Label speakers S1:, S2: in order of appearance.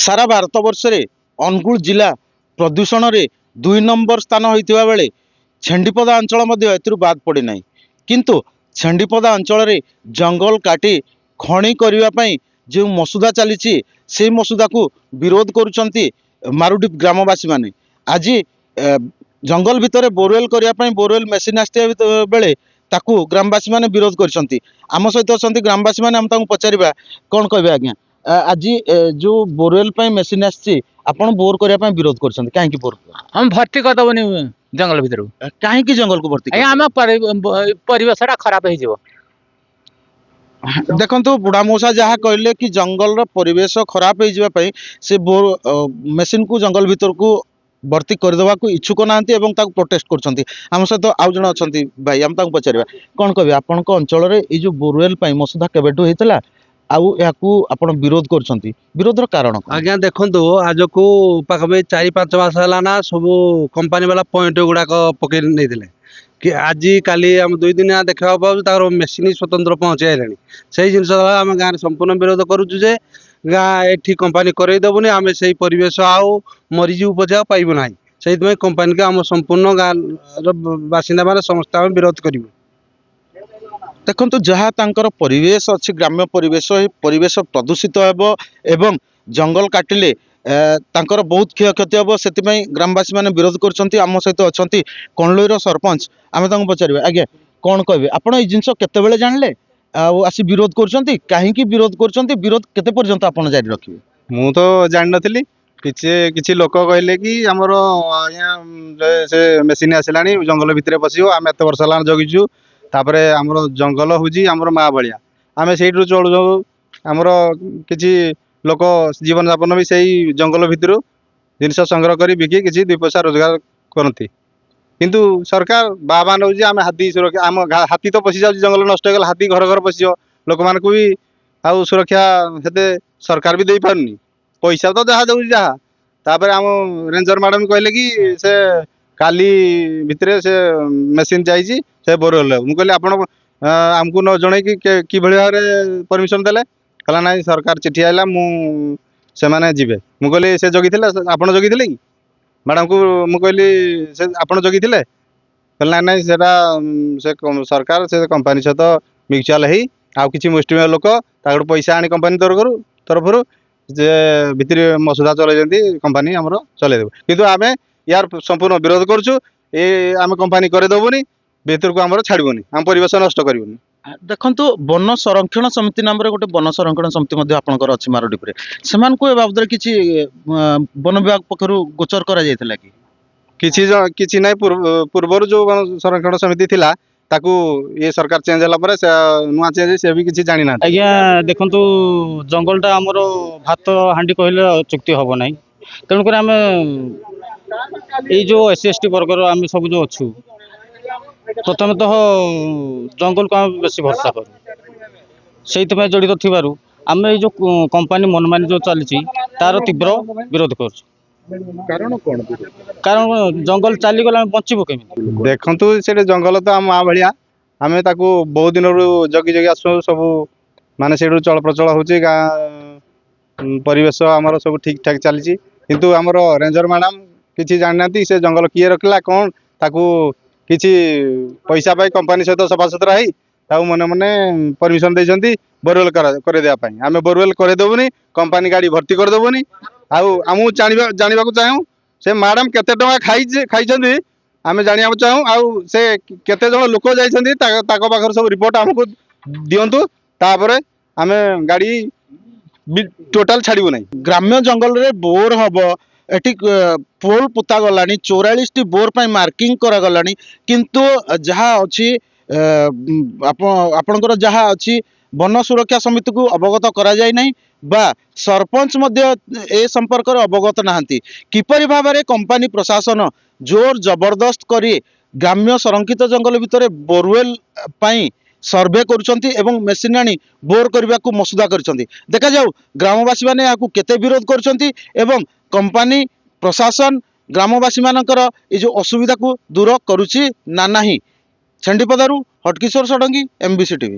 S1: सारा भारत वर्ष रे अनुगुल जिला प्रदूषण रे 2 नंबर स्थान होइतिबा बेले छेंडीपदा अंचल मध्य एथिरु बाद पड़े नाही। किंतु छेंडीपदा अंचल रे जंगल काटी खणी करिवा पई जे मसुदा चलीछि से मसुदा को विरोध करुचंती मारुडी ग्रामवासी माने। आज जंगल भितर बोरवेल करिया पई बोरवेल मेसिन आस्ते बेले ताकू ग्रामवासी माने विरोध करछंती। आम सहित अछंती ग्रामवासी माने हम ताकू पचारिबा कोन कहबे आज्ञा। आज जो बोरवेल पई मेसिन आछि आपण बोर करिया पई विरोध करछंती काहे की बोर
S2: हम भर्ती कर दबनी जंगल भीतर
S1: काहे की जंगल को भर्ती
S2: आम परिवेशटा खराब हो जीवो।
S1: देखंतु बुढ़ा मौसा जहाँ कहले कि जंगल परिवेश खराब हो जावा पई से बोर मेसिन को जंगल भीतर को भर्ती करदेवा को इच्छुक नांती एवं ताको प्रोटेस्ट करछंती। हम सहित आउ जण अछंती भाई हम ताको पचारिबा कोन कहबे आपण को अंचल रे ए जो बोरवेल पई मसुदा केबेटू हेतला आउ याकू आपण विरोध करछंती विरोधर कारण
S3: आज्ञा देखो आज को पाखे 4-5 मास है ना सब कंपनी वाला पॉइंट गुड़ाक पकड़ नहीं कि आज काली आम 2 दिन देखा पाऊँ तार मेसीन स्वतंत्र पहुँचे आए से जिन आम गाँव में संपूर्ण विरोध करुचु जे गाँ एठी कंपनी करईदेबुनि आम से परिवेश आउ मरीजु पचा पाइबु ना से कंपनी के आम संपूर्ण गाँव बासिंदा मान समस्त आम विरोध करूँ।
S1: देखंतु जहाँ तांकर परिवेश अच्छी ग्राम्य परिवेश परिवेश प्रदूषित हेबो एवं जंगल काटिले तांकर बहुत क्षयक्षति हेबो सेतिपई ग्रामवासी माने विरोध करछंती। आम सहित अछंती कोनलोईर सरपंच आमे तांको पचारिबा आज्ञा कोन कहबे आपण ए जिंस केते बेले जानले आसी विरोध करछंती काहे की विरोध करछंती विरोध केते पर्यंत आपण जारी रखिबे।
S4: मु तो जान नथिली किछि लोक कहले कि हमर आज्ञा से मेसिन आसिलानी जंगल भितरे पसियो आमे एते वर्ष लान जगिछु तापरे हमर जंगल हुजी हमर माँ भलिया आमे सेइटु चलु हमर किछि लोक जीवन यापन भी सही जंगल भितर जिनस संग्रह करी बिकी किछि 2 पैसा रोजगार करती। किंतु सरकार बाबा नौ आम हाथी सुरक्षा आम हाथी तो पशि जाऊँ जंगल नष्ट हो हाथी घर घर पशियो लोक मान को भी आउ सुरक्षा हेते सरकार भी दे पारनी पैसा तो जहाँ दौर जहाँ तापर आम रेंजर मैडम कहले कि से काली भितरे से मेसीन जाइए से बोरवेल मुझे कहली आप आमको न जन कि भाव में परमिशन देले कहला ना सरकार चिठी आइला से माने जीवे मु कहली से जगी आपण जगी कि मैडम को मु कहली से आपण जगी कहला ना सेटा से सरकार से कंपनी सहित म्यूचुआल है आउ किसी मुष्टिमेय लोक ताकू पैसा आनी कंपनी तरफ जे भितर मसुदा चलती कंपनी आमर चलैदेव किंतु आम यार संपूर्ण विरोध करुचु ए आम कंपनी करदेबुनि भीतर को आमर छाड़बुनि आम परिवेश नष्ट करूनी।
S1: देखंतु वन संरक्षण समिति नाम रे गोटे वन संरक्षण समिति मध्ये आपनकर अछि मारोडीपुरे सेमानकु ए बाबदरे किछि वन विभाग पखरु गोचर करा जायतला कि
S4: किछि नै पूर्व जो वन संरक्षण समिति थिला ताकू ये सरकार चेंज होला परे से नुआ चेंज से भी किछि जानि ना।
S5: आज्ञा देखंतु जंगलटा हमरो भात हांडी कहले चुक्ति होबो नै तेणु कर आम ए जो SC/ST वर्गर आम सब जो अच्छु प्रथमतः जंगल को आम बेसी भरसा करूँ से जड़ित थिबारु आम जो कंपनी मनमानी जो चली तार तीव्र विरोध कर
S1: कारण कोन
S5: कारण जंगल चलीगला बचबो केमी
S4: देखंतु से जंगल तो आम भाया आम ताकू बहुत दिन जगी जगी आसु सब माने से चल प्रचल होची गाँ परिवेश आमर सब ठीक ठाक चली किंतु आमर रेंजर मैडम किसी जाना से जंगल किए रखला कौन ताकू किसी पैसा पाई कंपनी सहित सफा सुतरा है मने मने परमिशन देइछंती बोरवेल करे देया पई आमे बोरवेल करे देबुनी कंपनी गाड़ी भर्ती कर देबुनी आमु जानिबा को चाहू से मैडम केते टका खाइछंती आमे जानिबा चाहू आउ से केते जण लोक जाइछंती ताको पाखर सब रिपोर्ट हमको दियंतु तापरे आमे गाड़ी टोटल छाड़िबु नै।
S1: ग्राम्य जंगल रे बोर हबो एटी पोल पुता गलानी 44 टी बोर पाई मार्किंग करा गलानी किंतु जहाँ अच्छी आपणकर जहाँ अच्छी वन सुरक्षा समिति को अवगत करा जाय नहीं बा सरपंच मध्य ए संपर्क अवगत नाहंती किपरि भाव में कंपनी प्रशासन जोर जबरदस्त करी ग्राम्य संरक्षित जंगल भितर बोरवेल पाई सर्वे करुचंती एवं मेसिन आनी बोर करने को मसुदा करचंती देखा जाऊ ग्रामवासी माने याकू केते विरोध करचंती एवं कंपनी प्रशासन ग्रामवासी मानकर ये जो असुविधा को दूर करुची ना नहीं। छेंडीपदारू हटकिशोर षडंगी MBC TV।